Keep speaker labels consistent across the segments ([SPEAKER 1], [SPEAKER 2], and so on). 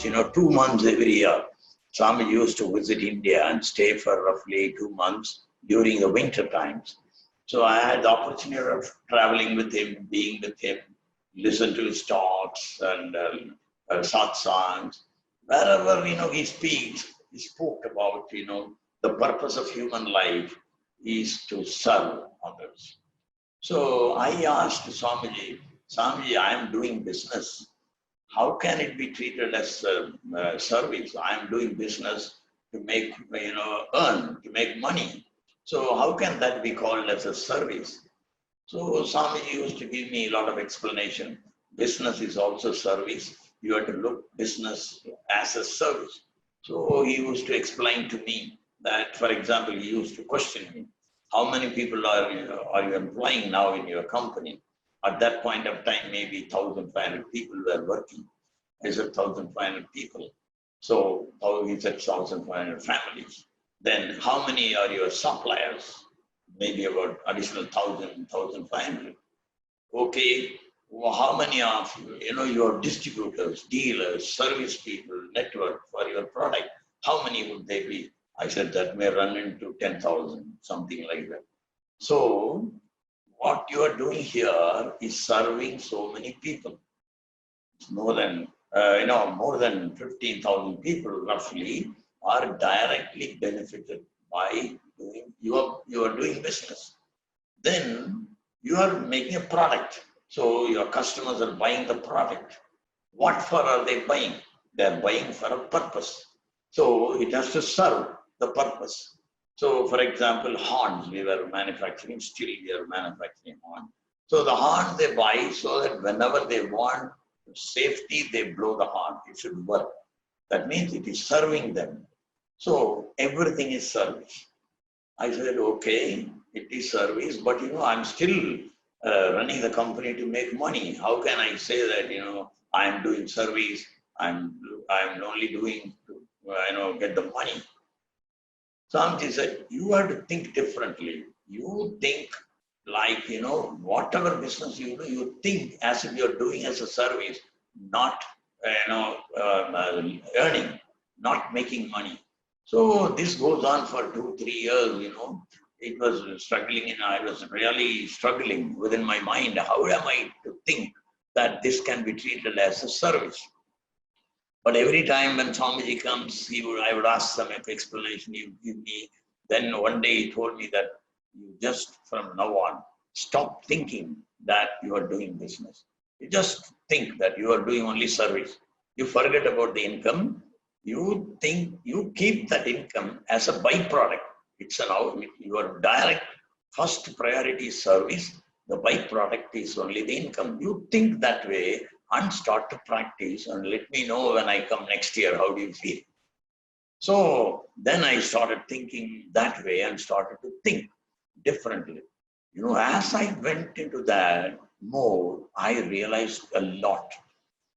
[SPEAKER 1] almost, 2 months every year. Swami used to visit India and stay for roughly 2 months during the winter times. So I had the opportunity of traveling with him, being with him, listen to his talks and satsangs. Wherever, he speaks, he spoke about, the purpose of human life is to serve others. So I asked Swamiji, I am doing business. How can it be treated as a service? I am doing business to make, earn, to make money. So how can that be called as a service? So Swamiji used to give me a lot of explanation. Business is also service. You have to look business as a service. So he used to explain to me that, for example, he used to question me, how many people are you employing now in your company? At that point of time, maybe 1,500 people were working. I said 1,500 people. So he said 1,500 families. Then how many are your suppliers? Maybe about additional 1,000, 1,500. Okay, well, how many of your distributors, dealers, service people, network for your product? How many would they be? I said that may run into 10,000, something like that. So what you are doing here is serving so many people. It's more than more than 15,000 people roughly are directly benefited by doing you are doing business. Then you are making a product. So your customers are buying the product. What for are they buying? They are buying for a purpose. So it has to serve the purpose. So for example, horns, we were manufacturing, still we are manufacturing horn. So the horn they buy so that whenever they want safety, they blow the horn. It should work. That means it is serving them. So everything is service. I said, okay, it is service, but I'm still running the company to make money. How can I say that, I'm doing service, I'm only doing to, get the money? Swamiji said, you have to think differently. You think like, whatever business you do, you think as if you're doing as a service, not, earning, not making money. So this goes on for 2-3 years, It was struggling and I was really struggling within my mind. How am I to think that this can be treated as a service? But every time when Swamiji comes, I would ask some explanation, he would give me. Then one day he told me that you just from now on, stop thinking that you are doing business. You just think that you are doing only service. You forget about the income. You think you keep that income as a byproduct. It's your direct first priority service. The byproduct is only the income. You think that way and start to practice and let me know when I come next year, how do you feel? So then I started thinking that way and started to think differently. As I went into that mode, I realized a lot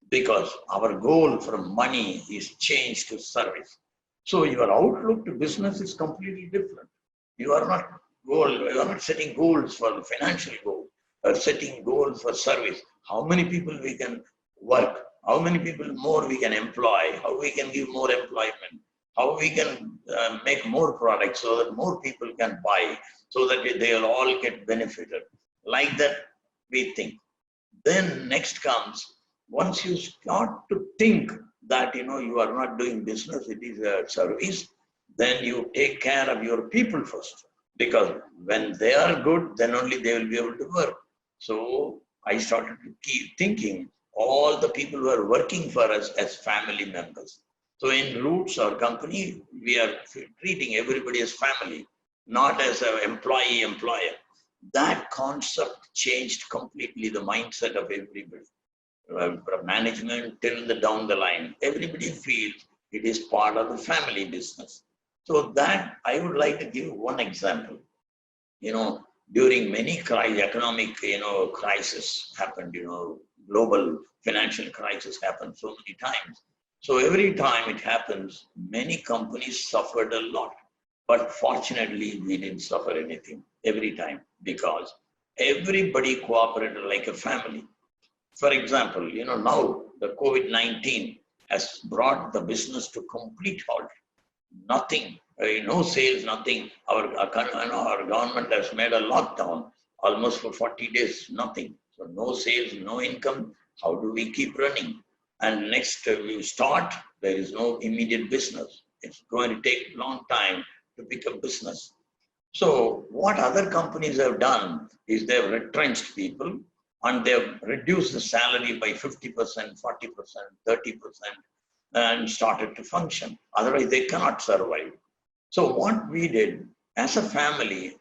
[SPEAKER 1] because our goal from money is changed to service. So your outlook to business is completely different. You are not setting goals for the financial goal, or setting goals for service. How many people we can work, how many people more we can employ, how we can give more employment, how we can make more products so that more people can buy, so that they'll all get benefited. Like that we think. Then next comes, once you start to think that you are not doing business, it is a service, then you take care of your people first. Because when they are good, then only they will be able to work. So I started to keep thinking all the people who are working for us as family members. So in Roots, our company, we are treating everybody as family, not as an employee-employer. That concept changed completely the mindset of everybody. From management till down the line, everybody feels it is part of the family business. So that I would like to give one example. During many economic, crisis happened, global financial crisis happened so many times. So every time it happens, many companies suffered a lot. But fortunately, we didn't suffer anything every time because everybody cooperated like a family. For example, now the COVID-19, has brought the business to complete halt. Nothing, no sales, nothing. Our government has made a lockdown almost for 40 days, nothing. So no sales, no income. How do we keep running? And next we start, there is no immediate business. It's going to take a long time to pick up business. So what other companies have done is they've retrenched people and they've reduced the salary by 50%, 40%, 30%, and started to function. Otherwise, they cannot survive. So what we did as a family,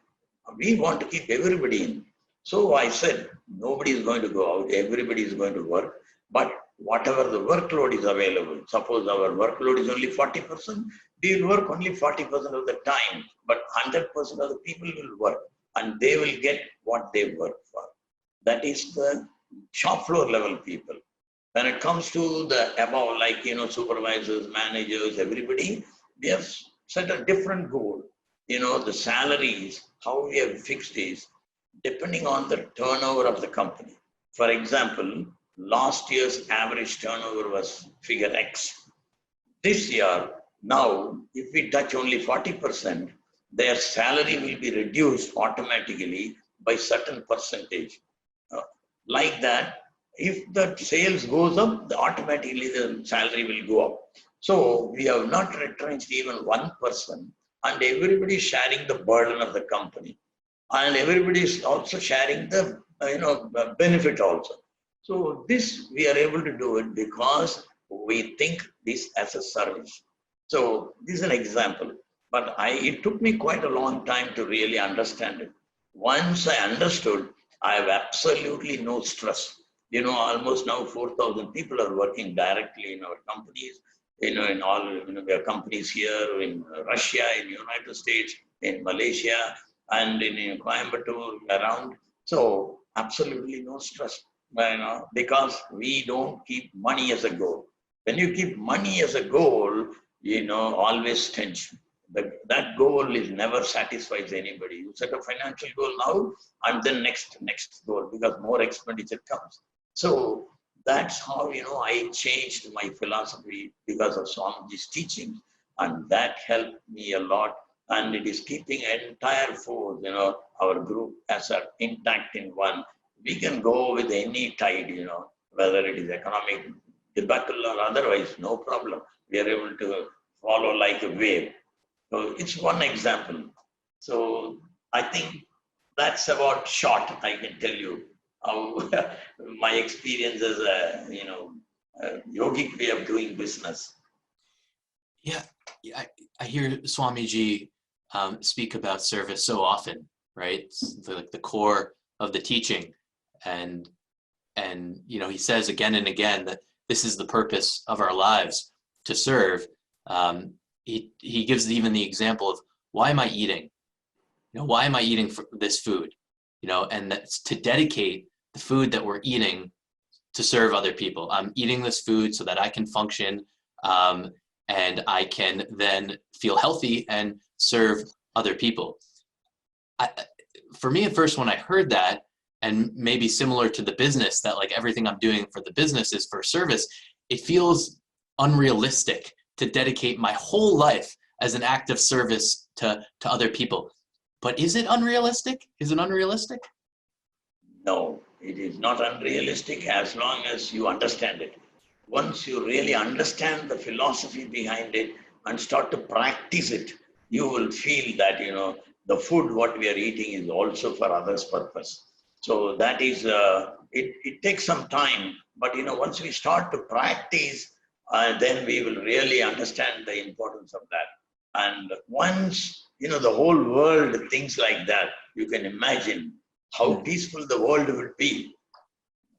[SPEAKER 1] we want to keep everybody in. So I said, nobody is going to go out, everybody is going to work, but whatever the workload is available, suppose our workload is only 40%, we will work only 40% of the time, but 100% of the people will work and they will get what they work for. That is the shop floor level people. When it comes to the above, like, supervisors, managers, everybody, we have set a different goal. The salaries, how we have fixed is depending on the turnover of the company. For example, last year's average turnover was figure X. This year, now, if we touch only 40%, their salary will be reduced automatically by certain percentage. Like that, if the sales goes up, automatically the salary will go up. So we have not retrenched even one person, and everybody is sharing the burden of the company, and everybody is also sharing the benefit also. So this we are able to do it because we think this as a service. So this is an example, but it took me quite a long time to really understand it. Once I understood, I have absolutely no stress. Almost now 4,000 people are working directly in our companies, in all, there are companies here in Russia, in United States, in Malaysia, and in Coimbatore around. So absolutely no stress, because we don't keep money as a goal. When you keep money as a goal, always tension. That goal is never satisfies anybody. You set a financial goal now, and then next goal, because more expenditure comes. So that's how I changed my philosophy because of Swamiji's teachings, and that helped me a lot. And it is keeping entire force, our group as an intact in one. We can go with any tide, whether it is economic debacle or otherwise, no problem. We are able to follow like a wave. So it's one example. So I think that's about short. I can tell you how my experience as a yogic way of doing business.
[SPEAKER 2] Yeah, I hear Swamiji speak about service so often, right? It's the core of the teaching, and he says again and again that this is the purpose of our lives, to serve. He gives even the example of, why am I eating? Why am I eating this food? And that's to dedicate the food that we're eating to serve other people. I'm eating this food so that I can function, and I can then feel healthy and serve other people. For me, at first, when I heard that, and maybe similar to the business, that like everything I'm doing for the business is for service, it feels unrealistic to dedicate my whole life as an act of service to other people. But is it unrealistic? Is it unrealistic?
[SPEAKER 1] No, it is not unrealistic as long as you understand it. Once you really understand the philosophy behind it and start to practice it, you will feel that, the food what we are eating is also for others' purpose. So that is, it takes some time, but once we start to practice, then we will really understand the importance of that. And once, the whole world thinks like that, you can imagine how peaceful the world will be.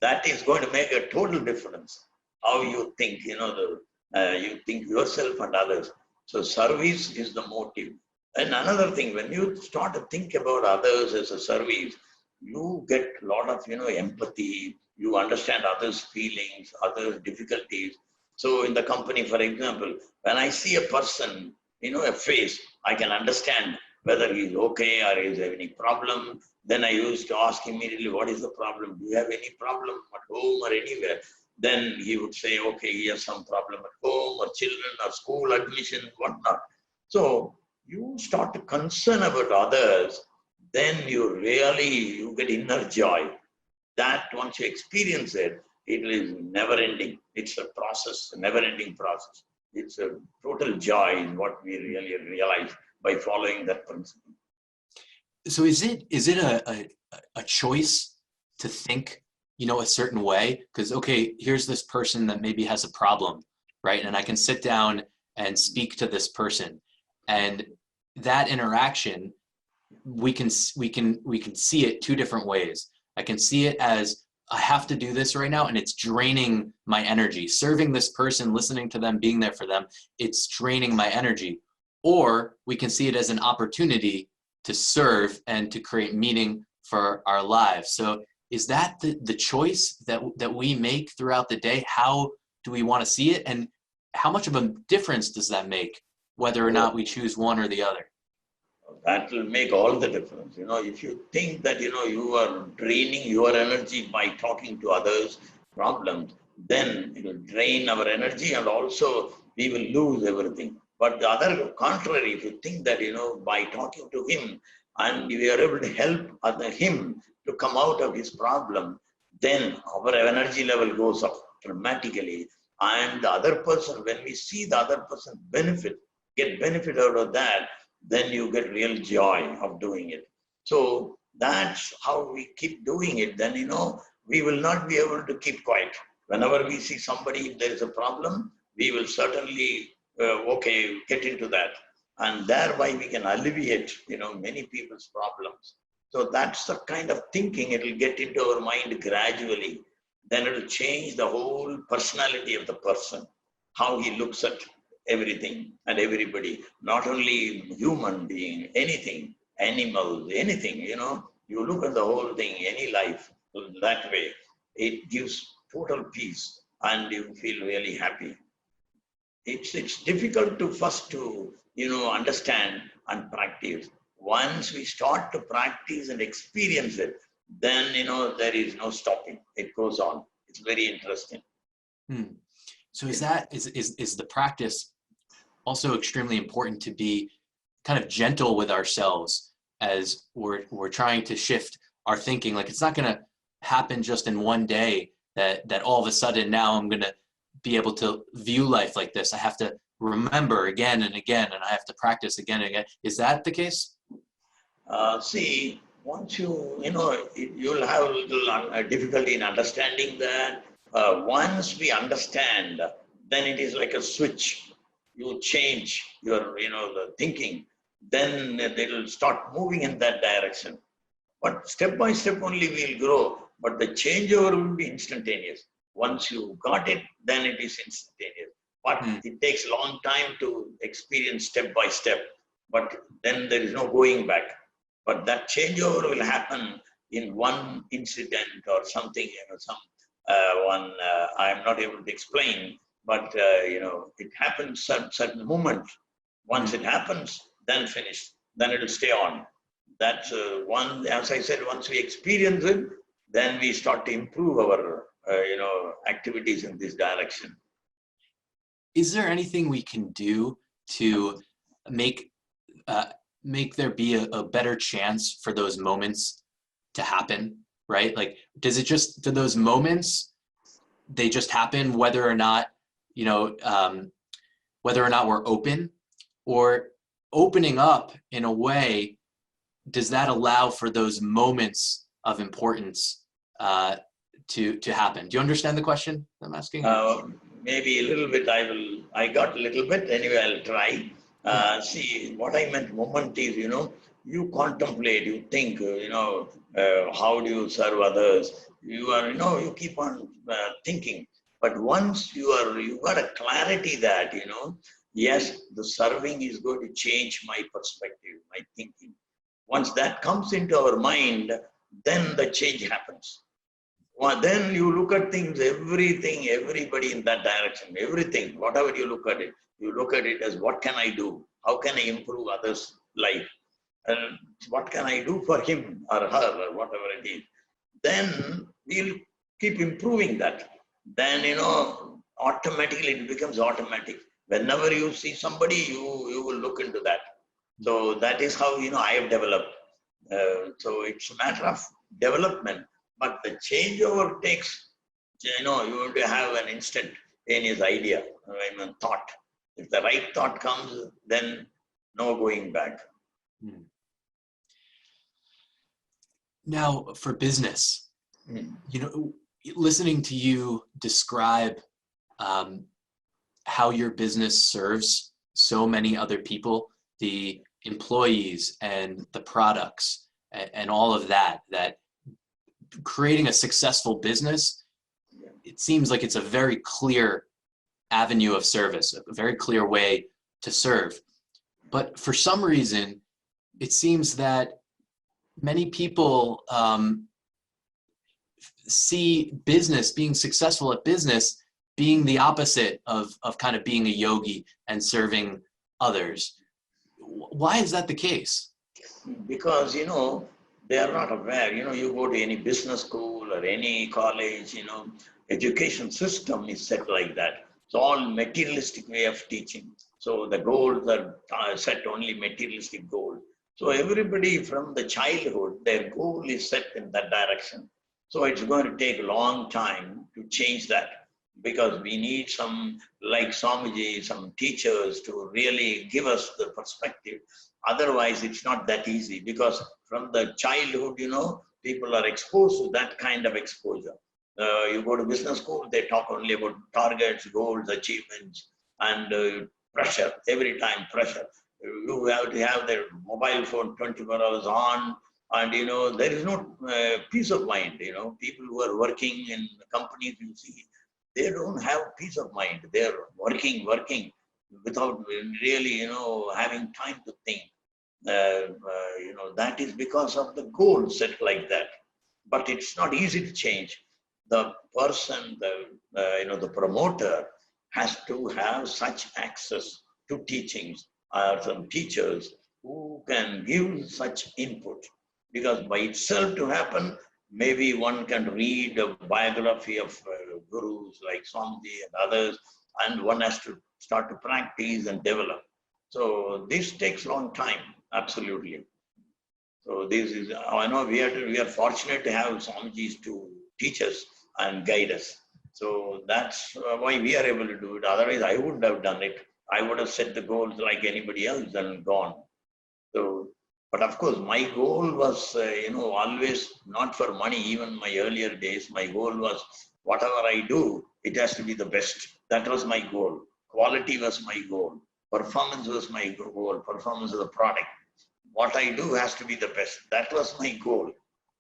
[SPEAKER 1] That is going to make a total difference. How you think, you think yourself and others. So service is the motive. And another thing, when you start to think about others as a service, you get a lot of, empathy. You understand others' feelings, others' difficulties. So in the company, for example, when I see a person, a face, I can understand whether he's okay or he's having any problem. Then I used to ask immediately, what is the problem? Do you have any problem at home or anywhere? then he would say, okay, he has some problem at home or children or school admission, whatnot. So you start to concern about others, then you get inner joy. That once you experience it, it is never ending. It's a process, a never ending process. It's a total joy in what we really realize by following that principle.
[SPEAKER 2] So is it a choice to think, a certain way? Because, okay, here's this person that maybe has a problem, right? And I can sit down and speak to this person, and that interaction, we can see it two different ways. I can see it as, I have to do this right now, and it's draining my energy. Serving this person, listening to them, being there for them, it's draining my energy. Or we can see it as an opportunity to serve and to create meaning for our lives. So is that the choice that we make throughout the day? How do we want to see it? And how much of a difference does that make, whether or not we choose one or the other?
[SPEAKER 1] That will make all the difference. If you think that, you are draining your energy by talking to others' problems, then it will drain our energy and also we will lose everything. But the other contrary, if you think that, by talking to him and we are able to help him to come out of his problem, then our energy level goes up dramatically. And the other person, when we see the other person get benefit out of that, then you get real joy of doing it. So that's how we keep doing it. Then, we will not be able to keep quiet. Whenever we see somebody, if there is a problem, we will certainly, get into that. And thereby we can alleviate, many people's problems. So that's the kind of thinking it will get into our mind gradually. Then it will change the whole personality of the person, how he looks at everything and everybody, not only human being, anything, animals, anything, you look at the whole thing, any life that way, it gives total peace and you feel really happy. It's difficult to first to, understand and practice. Once we start to practice and experience it, then, there is no stopping. It goes on. It's very interesting.
[SPEAKER 2] So is the practice also extremely important to be kind of gentle with ourselves as we're trying to shift our thinking? Like, it's not going to happen just in one day that all of a sudden now I'm going to be able to view life like this. I have to remember again and again, and I have to practice again and again. Is that the case?
[SPEAKER 1] See, once you'll have a little difficulty in understanding that. Once we understand, then it is like a switch. You change your, the thinking, then they will start moving in that direction. But step by step only we'll grow, but the changeover will be instantaneous. Once you got it, then it is instantaneous. But it takes a long time to experience step by step, but then there is no going back. But that changeover will happen in one incident or something, I'm not able to explain, but it happens at certain moment. Once it happens, then finish. Then it will stay on. That's one. As I said, once we experience it, then we start to improve our activities in this direction.
[SPEAKER 2] Is there anything we can do to make there be a better chance for those moments to happen? Right? Like, do those moments, they just happen whether or not we're open, or opening up in a way, does that allow for those moments of importance to happen? Do you understand the question I'm asking?
[SPEAKER 1] Maybe a little bit. I got a little bit. Anyway, I'll try. See, what I meant moment is, you contemplate, you think, how do you serve others? You keep on thinking. But once you got a clarity that, yes, the serving is going to change my perspective, my thinking. Once that comes into our mind, then the change happens. Well, then you look at things, everything, everybody in that direction, everything, whatever you look at it as, what can I do? How can I improve others' life? And what can I do for him or her or whatever it is? Then we'll keep improving that. then, automatically it becomes automatic. Whenever you see somebody, you will look into that. So that is how, I have developed. So it's a matter of development, but the changeover takes, you want to have an instantaneous idea, thought. If the right thought comes, then no going back.
[SPEAKER 2] Now, for business, listening to you describe how your business serves so many other people, the employees and the products and all of that creating a successful business, it seems like it's a very clear avenue of service, a very clear way to serve. But for some reason, it seems that many people see business, being successful at business, being the opposite of kind of being a yogi and serving others. Why is that the case?
[SPEAKER 1] Because, they are not aware. You go to any business school or any college, education system is set like that. It's all materialistic way of teaching. So the goals are set only materialistic goals. So everybody from the childhood, their goal is set in that direction. So it's going to take a long time to change that, because we need some, like Swamiji, some teachers to really give us the perspective. Otherwise, it's not that easy, because from the childhood, people are exposed to that kind of exposure. You go to business school, they talk only about targets, goals, achievements, and pressure, every time pressure. You have to have their mobile phone 24 hours on, and there is no peace of mind. People who are working in companies, you see, they don't have peace of mind. They're working without really, having time to think. That is because of the goal set like that. But it's not easy to change. The person, the promoter has to have such access to teachings, some teachers who can give such input. Because by itself to happen, maybe one can read a biography of gurus like Swamiji and others, and one has to start to practice and develop. So this takes a long time, absolutely. So this is, I know we are fortunate to have Swamijis to teach us and guide us. So that's why we are able to do it. Otherwise, I wouldn't have done it. I would have set the goals like anybody else and gone. So, but of course, my goal was, always not for money. Even my earlier days, my goal was whatever I do, it has to be the best. That was my goal. Quality was my goal. Performance was my goal. Performance of the product. What I do has to be the best. That was my goal.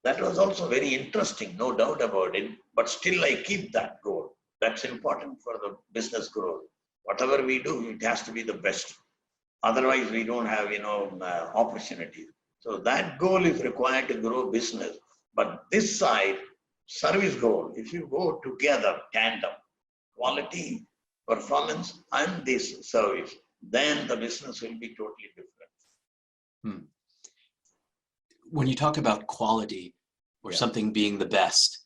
[SPEAKER 1] That was also very interesting, no doubt about it. But still, I keep that goal. That's important for the business growth. Whatever we do, it has to be the best. Otherwise, we don't have, opportunities. So that goal is required to grow business. But this side, service goal, if you go together, tandem, quality, performance, and this service, then the business will be totally different.
[SPEAKER 2] When you talk about quality or something being the best,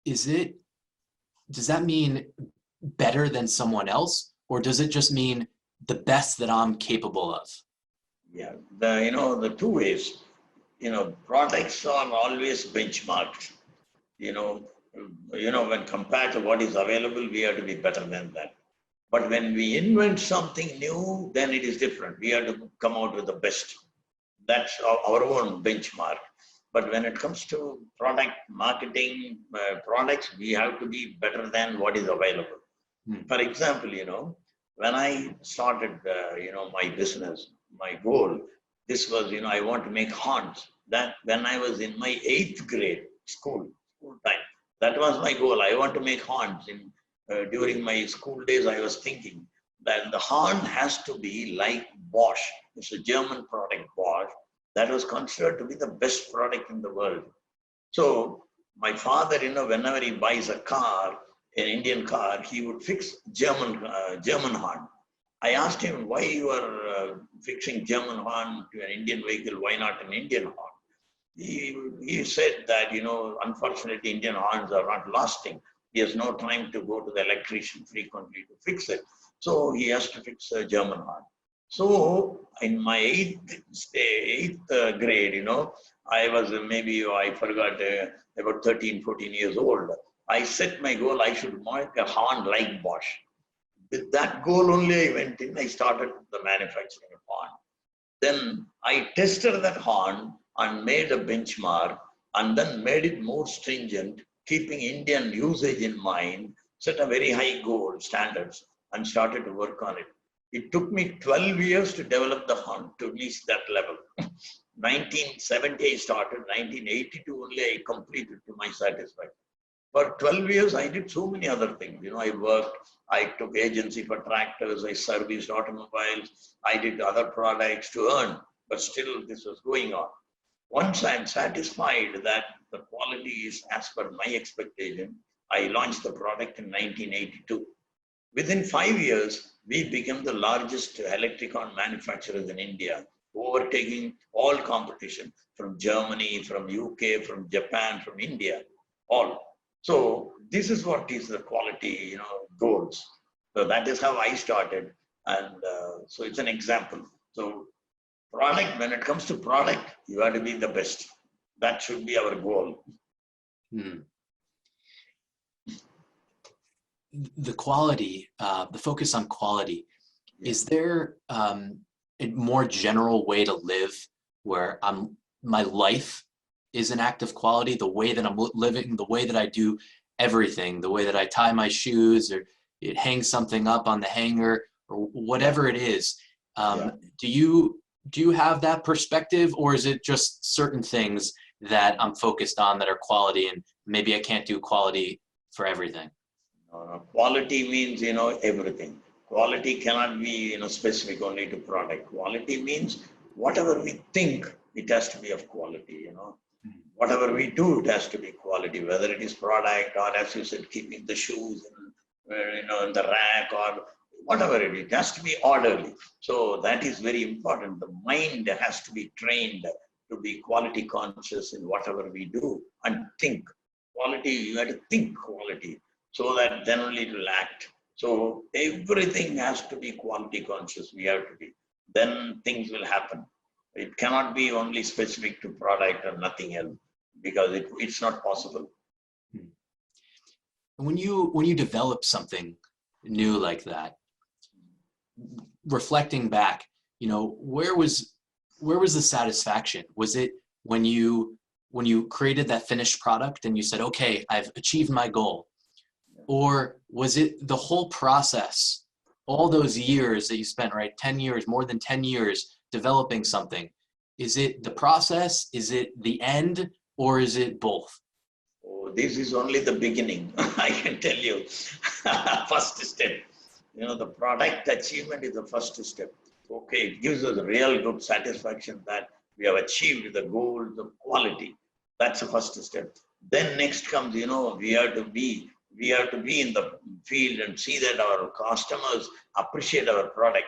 [SPEAKER 2] does that mean better than someone else, or does it just mean the best that I'm capable of?
[SPEAKER 1] Yeah, the two ways. Products are always benchmarked. When compared to what is available, we have to be better than that. But when we invent something new, then it is different. We have to come out with the best. That's our own benchmark. But when it comes to product marketing, products, we have to be better than what is available. For example, when I started, my business, my goal, this was, I want to make horns. That when I was in my 8th grade school time, that was my goal. I want to make horns. During my school days, I was thinking that the horn has to be like Bosch. It's a German product, Bosch. That was considered to be the best product in the world. So my father, whenever he buys a car, an Indian car, he would fix German horn. I asked him, why you are fixing German horn to an Indian vehicle? Why not an Indian horn? he said that, unfortunately, Indian horns are not lasting. He has no time to go to the electrician frequently to fix it. So he has to fix a German horn. So in my eighth grade, I was maybe, I forgot, about 13, 14 years old. I set my goal, I should make a horn like Bosch. With that goal only, I went in, I started the manufacturing of horn. Then I tested that horn and made a benchmark and then made it more stringent, keeping Indian usage in mind, set a very high goal standards and started to work on it. It took me 12 years to develop the horn to reach that level. 1970 I started, 1982 only I completed to my satisfaction. For 12 years, I did so many other things. I worked, I took agency for tractors, I serviced automobiles, I did other products to earn, but still this was going on. Once I'm satisfied that the quality is as per my expectation, I launched the product in 1982. Within 5 years, we became the largest electric horn manufacturers in India, overtaking all competition from Germany, from UK, from Japan, from India, all. So this is what is the quality, goals. So that is how I started. And so it's an example. So product, when it comes to product, you have to be the best. That should be our goal.
[SPEAKER 2] The quality, the focus on quality, is there a more general way to live where my life is an act of quality, the way that I'm living, the way that I do everything, the way that I tie my shoes or it hangs something up on the hanger or whatever it is. Do you have that perspective, or is it just certain things that I'm focused on that are quality and maybe I can't do quality for everything?
[SPEAKER 1] Quality means, everything. Quality cannot be, specific only to product. Quality means whatever we think, it has to be of quality, Whatever we do, it has to be quality, whether it is product or, as you said, keeping the shoes in the rack or whatever it has to be orderly. So that is very important. The mind has to be trained to be quality conscious in whatever we do and think. Quality, you have to think quality so that then only it will act. So everything has to be quality conscious. We have to be. Then things will happen. It cannot be only specific to product or nothing else, because it's not possible.
[SPEAKER 2] When you develop something new like that, reflecting back, where was the satisfaction? Was it when you created that finished product and you said, okay, I've achieved my goal? Or was it the whole process, all those years that you spent, right? 10 years, more than 10 years developing something? Is it the process? Is it the end? Or is it both?
[SPEAKER 1] Oh, this is only the beginning. I can tell you. First step. The product achievement is the first step. Okay, it gives us a real good satisfaction that we have achieved the goals of quality. That's the first step. Then next comes, we have to be in the field and see that our customers appreciate our product.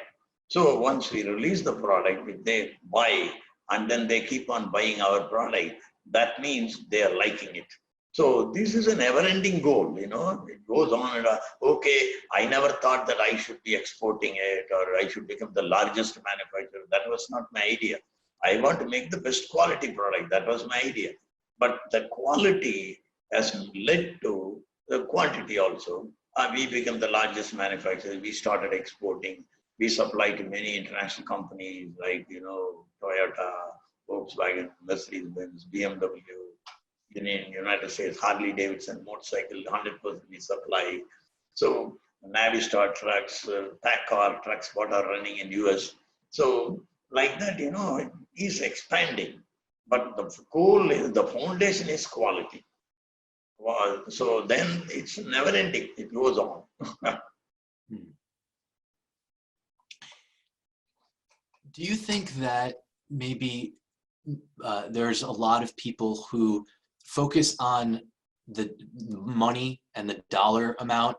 [SPEAKER 1] So once we release the product, if they buy and then they keep on buying our product, that means they are liking it. So this is a never-ending goal, it goes on and on. Okay, I never thought that I should be exporting it or I should become the largest manufacturer. That was not my idea. I want to make the best quality product. That was my idea. But the quality has led to the quantity also. We became the largest manufacturer. We started exporting. We supply to many international companies like, Toyota, Volkswagen, Mercedes-Benz, BMW, in the United States, Harley Davidson motorcycle, 100% we supply. So Navistar trucks, Packard trucks, what are running in US. So like that, it is expanding. But the goal is, the foundation is quality. So then it's never ending. It goes on.
[SPEAKER 2] Do you think that maybe there's a lot of people who focus on the money and the dollar amount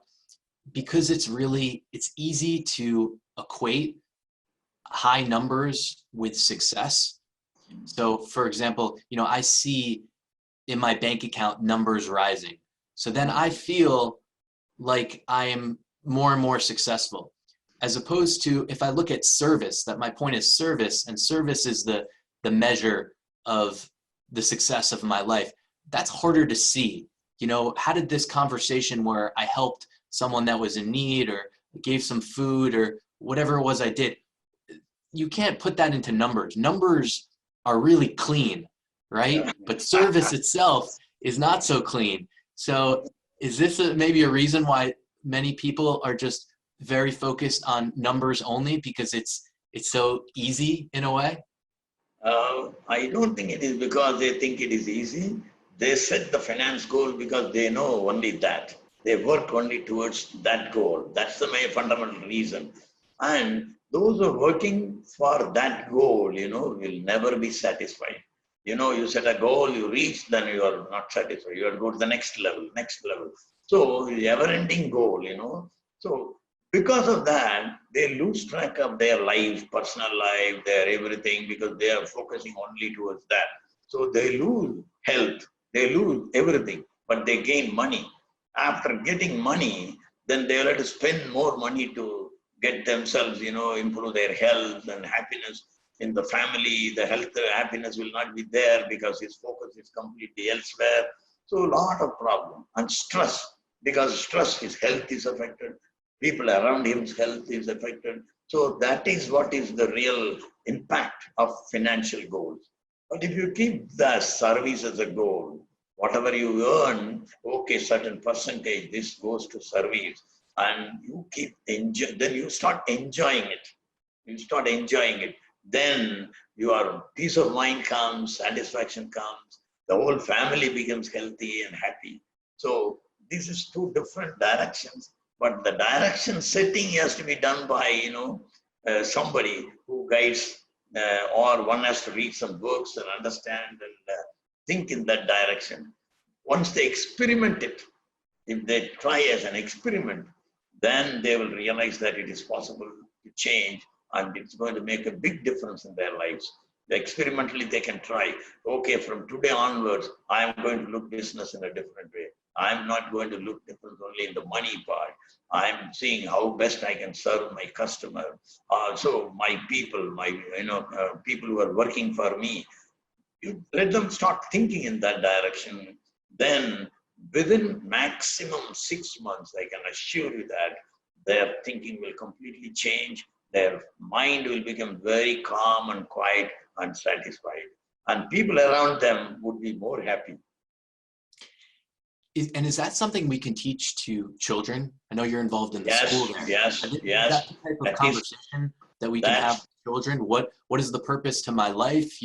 [SPEAKER 2] because it's easy to equate high numbers with success? So for example, I see in my bank account numbers rising. So then I feel like I am more and more successful. As opposed to if I look at service, that my point is service, and service is the measure of the success of my life. That's harder to see. How did this conversation where I helped someone that was in need or gave some food or whatever it was I did, you can't put that into numbers. Numbers are really clean, right? But service itself is not so clean. So is this maybe a reason why many people are just very focused on numbers only because it's so easy in a way?
[SPEAKER 1] I don't think it is because they think it is easy. They set the finance goal because they know only that. They work only towards that goal. That's the main fundamental reason. And those who are working for that goal, will never be satisfied. You set a goal, you reach, then you are not satisfied. You have to go to the next level, next level. So, ever-ending goal. So, because of that, they lose track of their life, personal life, their everything, because they are focusing only towards that. So they lose health, they lose everything, but they gain money. After getting money, then they will have to spend more money to get themselves, improve their health and happiness in the family. The health, happiness will not be there because his focus is completely elsewhere. So a lot of problem and stress, because stress, his health is affected, people around him's health is affected. So that is what is the real impact of financial goals. But if you keep the service as a goal, whatever you earn, okay, certain percentage, this goes to service, and you keep enjoy, then you start enjoying it. You start enjoying it. Then your peace of mind comes, satisfaction comes, the whole family becomes healthy and happy. So this is two different directions, but the direction setting has to be done by somebody who guides, or one has to read some books and understand and think in that direction. Once they experiment it, if they try as an experiment, then they will realize that it is possible to change and it's going to make a big difference in their lives. Experimentally, they can try, okay, from today onwards, I am going to look business in a different way. I'm not going to look different only in the money part. I'm seeing how best I can serve my customer. Also, my people, people who are working for me, you let them start thinking in that direction. Then within maximum 6 months, I can assure you that their thinking will completely change. Their mind will become very calm and quiet and satisfied. And people around them would be more happy.
[SPEAKER 2] And is that something we can teach to children? I know you're involved in the school there.
[SPEAKER 1] Yes.
[SPEAKER 2] Is that the type of conversation that we can have with children? What is the purpose to my life?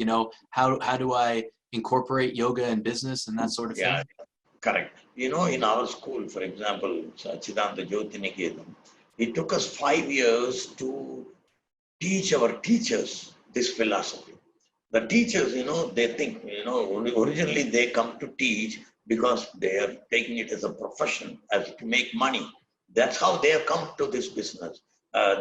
[SPEAKER 2] How do I incorporate yoga and business and that sort of thing?
[SPEAKER 1] Yeah, correct. In our school, for example, Satchidananda, Jothi, Nikethan, it took us 5 years to teach our teachers this philosophy. The teachers, they think, originally they come to teach because they are taking it as a profession, as to make money. That's how they have come to this business,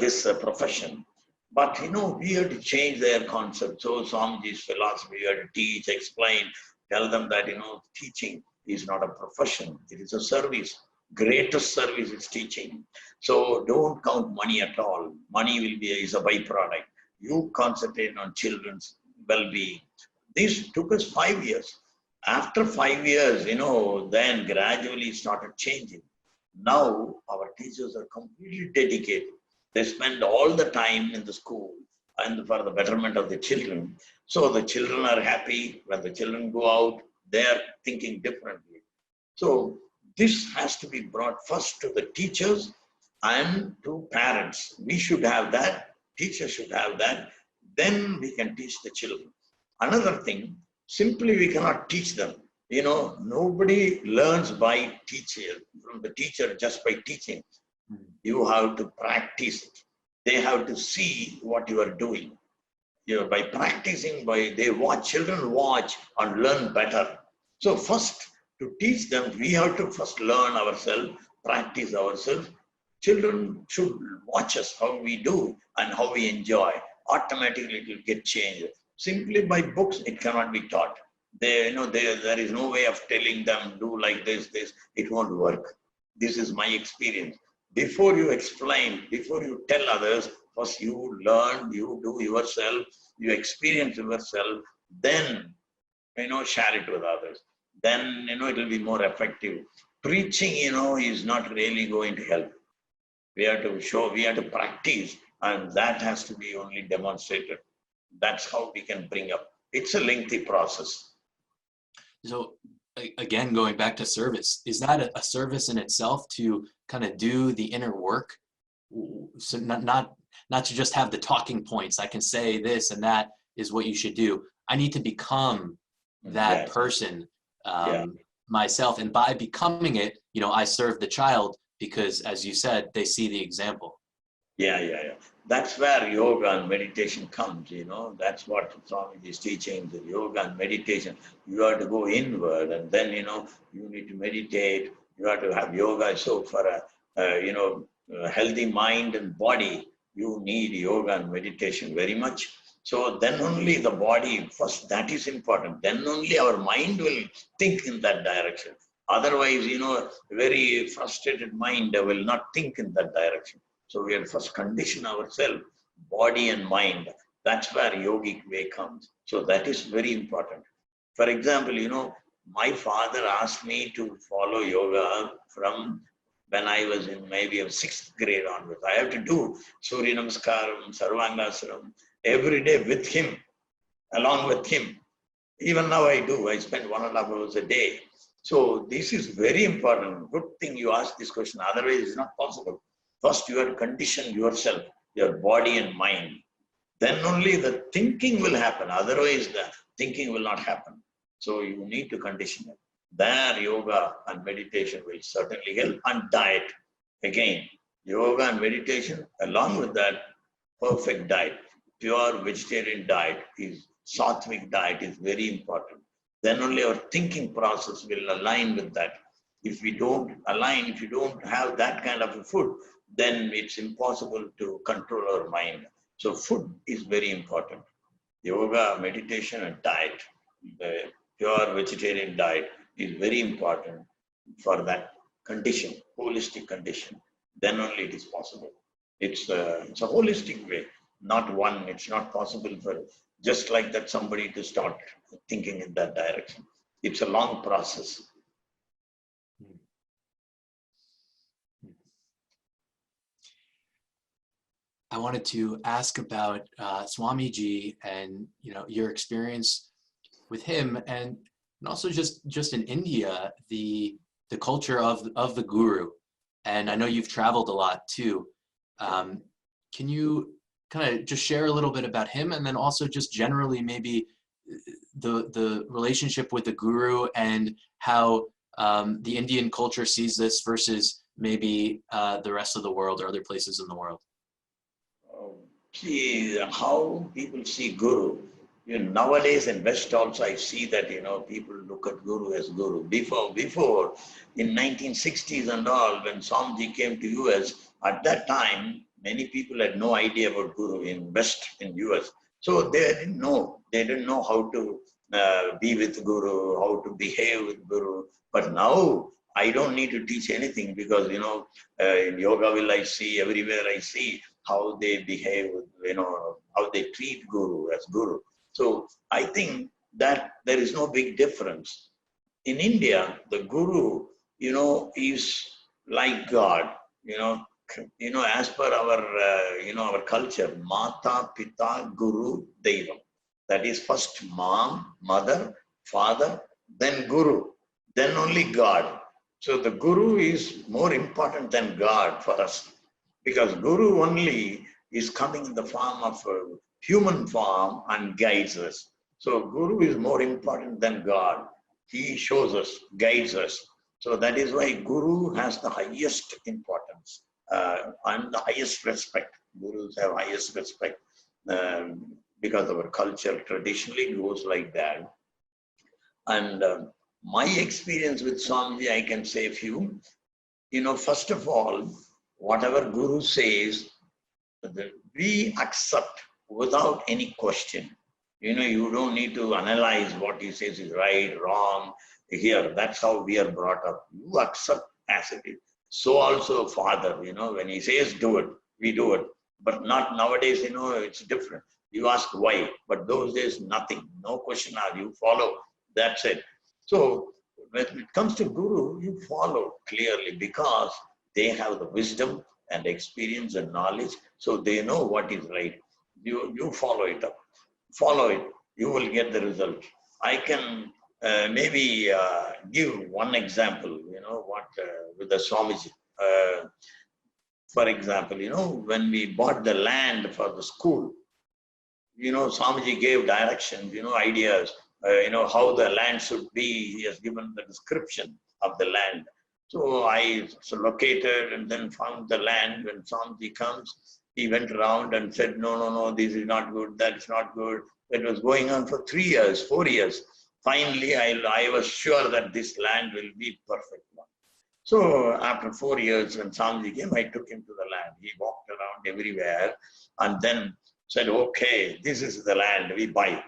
[SPEAKER 1] this profession. But, we had to change their concept. So Swamiji's philosophy, we had to teach, explain, tell them that, teaching is not a profession. It is a service. Greatest service is teaching. So don't count money at all. Money is a byproduct. You concentrate on children's well-being. This took us 5 years. After 5 years, then gradually started changing. Now our teachers are completely dedicated. They spend all the time in the school and for the betterment of the children. So the children are happy. When the children go out, they are thinking differently. So this has to be brought first to the teachers and to parents. We should have that. Teachers should have that. Then we can teach the children. Another thing, simply we cannot teach them. Nobody learns by teacher, from the teacher just by teaching. You have to practice it. They have to see what you are doing. By practicing, children watch and learn better. So first, to teach them, we have to first learn ourselves, practice ourselves. Children should watch us, how we do and how we enjoy. Automatically it will get changed. Simply by books, it cannot be taught. There is no way of telling them, do like this, this. It won't work. This is my experience. Before you explain, before you tell others, first you learn, you do yourself, you experience yourself, then, share it with others. Then, it will be more effective. Preaching, is not really going to help. We have to show, we have to practice, and that has to be only demonstrated. That's how we can bring up. It's a lengthy process.
[SPEAKER 2] So again, going back to service, is that a service in itself to kind of do the inner work? So not to just have the talking points. I can say this and that is what you should do. I need to become that person myself, and by becoming it, I serve the child because, as you said, they see the example.
[SPEAKER 1] Yeah. That's where yoga and meditation comes, That's what Swami is teaching, the yoga and meditation. You have to go inward, and then, you need to meditate. You have to have yoga. So for a healthy mind and body, you need yoga and meditation very much. So then only the body, first that is important. Then only our mind will think in that direction. Otherwise, a very frustrated mind will not think in that direction. So we have to first condition ourselves, body and mind. That's where yogic way comes. So that is very important. For example, my father asked me to follow yoga from when I was in maybe a 6th grade onwards. I have to do Surya Namaskaram, Sarvangasram every day with him, along with him. Even now I do. I spend 1.5 hours a day. So this is very important. Good thing you asked this question. Otherwise, it's not possible. First, you have to condition yourself, your body and mind. Then only the thinking will happen. Otherwise, the thinking will not happen. So you need to condition it. There, yoga and meditation will certainly help. And diet. Again, yoga and meditation, along with that, perfect diet. Pure vegetarian diet is sattvic diet is very important. Then only our thinking process will align with that. If we don't align, if you don't have that kind of a food, then it's impossible to control our mind. So food is very important. Yoga, meditation, and diet, the pure vegetarian diet is very important for that condition, holistic condition. Then only it is possible. It's a holistic way, not one. It's not possible for just like that somebody to start thinking in that direction. It's a long process.
[SPEAKER 2] I wanted to ask about Swamiji and your experience with him, and also just in India, the culture of the guru. And I know you've traveled a lot too. Can you kind of just share a little bit about him, and then also just generally maybe the relationship with the guru and how the Indian culture sees this versus maybe the rest of the world or other places in the world?
[SPEAKER 1] See how people see guru. Nowadays in West also I see that people look at guru as guru. Before in 1960s and all, when Swamiji came to US, at that time many people had no idea about guru in US. So they didn't know. They didn't know how to be with guru, how to behave with guru. But now I don't need to teach anything because in yoga will I see, everywhere I see how they behave, how they treat guru as guru. So I think that there is no big difference. In India, the guru, is like God, as per our, our culture, Mata, Pita, Guru, Devam. That is first mom, mother, father, then guru, then only God. So the guru is more important than God for us. Because guru only is coming in the form of a human form and guides us. So guru is more important than God. He shows us, guides us. So that is why guru has the highest importance and the highest respect. Gurus have highest respect because our culture traditionally goes like that. And my experience with Swamiji, I can say a few. First of all, whatever Guru says, we accept without any question. You don't need to analyze what he says is right, wrong. Here, that's how we are brought up. You accept as it is. So also father, when he says do it, we do it. But not nowadays, it's different. You ask why, but those days, nothing. No question asked. You follow. That's it. So when it comes to Guru, you follow clearly because they have the wisdom and experience and knowledge. So they know what is right. You follow it up. Follow it. You will get the result. I can maybe give one example, with the Swamiji. For example, when we bought the land for the school, Swamiji gave directions, ideas, how the land should be. He has given the description of the land. So I located and then found the land. When Swamiji comes, he went around and said, no, this is not good, that's not good. It was going on for 3 years, 4 years. Finally, I was sure that this land will be perfect one. So after 4 years, when Swamiji came, I took him to the land. He walked around everywhere and then said, okay, this is the land we buy.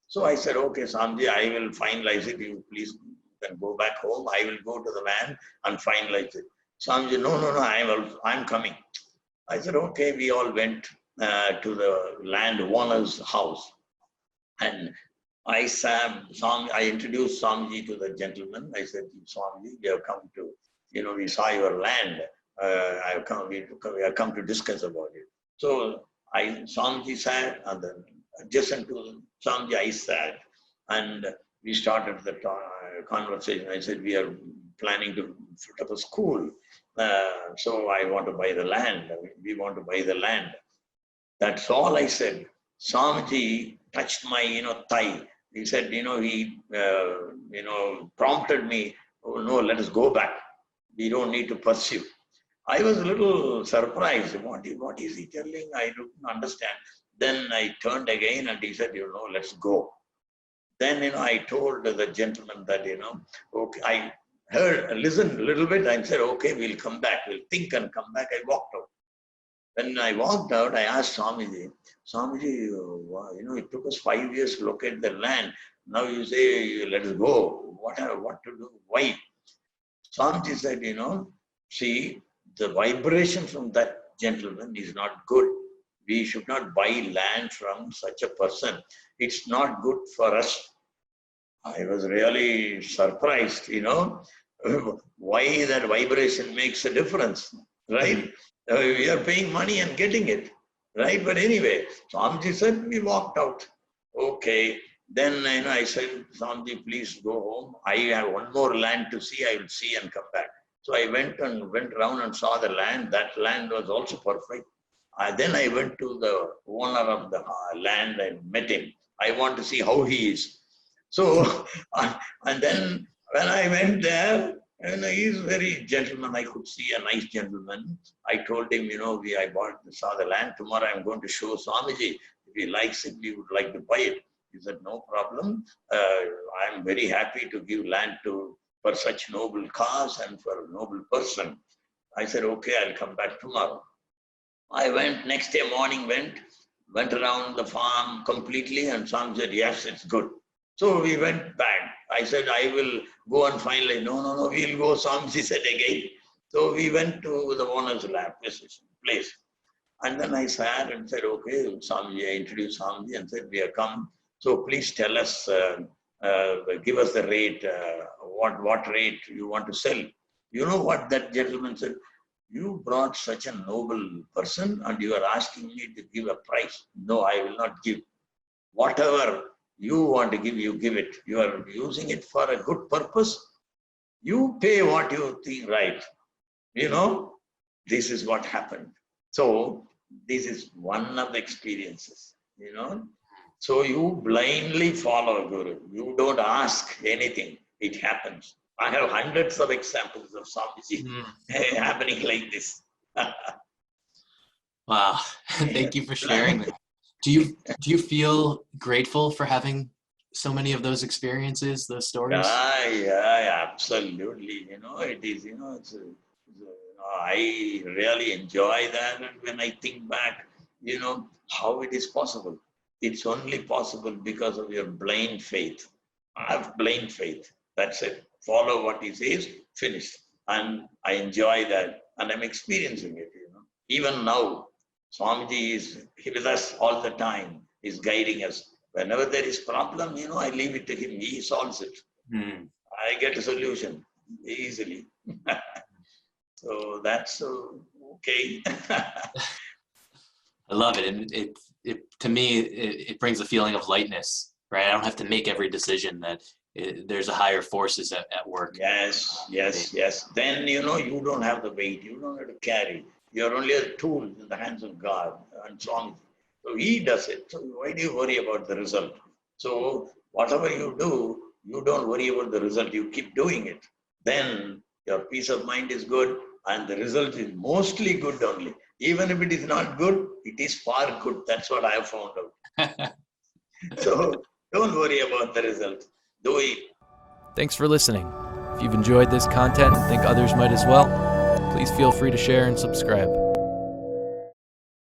[SPEAKER 1] So I said, okay, Swamiji, I will finalize it. You please can go back home. I will go to the man and finalize it. Swamiji, no, I'm coming. I said, okay, we all went to the land owner's house. And I introduced Swamiji to the gentleman. I said, Swamiji, we have come to, we saw your land. We have come to discuss about it. So Swamiji sat, and then adjacent to Swamiji, I sat, and we started the conversation. I said, we are planning to put up a school. So I want to buy the land. We want to buy the land. That's all I said. Swamiji touched my, thigh. He said, he, prompted me, oh, no, let us go back. We don't need to pursue. I was a little surprised. What is he telling? I don't understand. Then I turned again and he said, let's go. Then, I told the gentleman that, okay, I listened a little bit and said, okay, we'll come back. We'll think and come back. I walked out. When I walked out, I asked Swamiji, it took us 5 years to locate the land. Now you say, let us go. What to do? Why? Swamiji said, see, the vibration from that gentleman is not good. We should not buy land from such a person. It's not good for us. I was really surprised, why that vibration makes a difference, right? We are paying money and getting it, right? But anyway, Swamiji said, we walked out. Okay. Then, I said, Swamiji, please go home. I have one more land to see. I will see and come back. So I went around and saw the land. That land was also perfect. Then I went to the owner of the land and met him. I want to see how he is. So, and then when I went there, he's very gentleman. I could see a nice gentleman. I told him, I saw the land. Tomorrow I'm going to show Swamiji. If he likes it, we would like to buy it. He said, no problem. I'm very happy to give land for such noble cause and for a noble person. I said, okay, I'll come back tomorrow. I went, next day morning, went around the farm completely, and Swami said, yes, it's good. So we went back. I said, I will go and finally, no, we'll go, Swamiji said again. So we went to the owner's place. And then I sat and said, okay, Swamiji, I introduced Swamiji and said, we have come. So please tell us, give us the rate, what rate you want to sell. You know what that gentleman said? You brought such a noble person and you are asking me to give a price. No, I will not give. Whatever you want to give, you give it. You are using it for a good purpose. You pay what you think right. This is what happened. So this is one of the experiences, So you blindly follow Guru. You don't ask anything. It happens. I have hundreds of examples of Swamiji happening like this.
[SPEAKER 2] Wow. Thank you for sharing that. Do you feel grateful for having so many of those experiences, those stories?
[SPEAKER 1] Yeah, absolutely. It is, I really enjoy that. And when I think back, how it is possible. it's only possible because of your blind faith. I have blind faith. That's it. Follow what he says, finish. And I enjoy that. And I'm experiencing it, Even now, Swamiji is with us all the time. He's guiding us. Whenever there is problem, I leave it to him. He solves it. I get a solution easily. So that's okay.
[SPEAKER 2] I love it. And it to me, it brings a feeling of lightness, right? I don't have to make every decision that there's a higher forces at work.
[SPEAKER 1] Yes. Then, you don't have the weight. You don't have to carry. You're only a tool in the hands of God and Swami. So he does it. So why do you worry about the result? So whatever you do, you don't worry about the result. You keep doing it. Then your peace of mind is good and the result is mostly good only. Even if it is not good, it is far good. That's what I have found out. So don't worry about the result. Do it.
[SPEAKER 3] Thanks for listening. If you've enjoyed this content and think others might as well, please feel free to share and subscribe.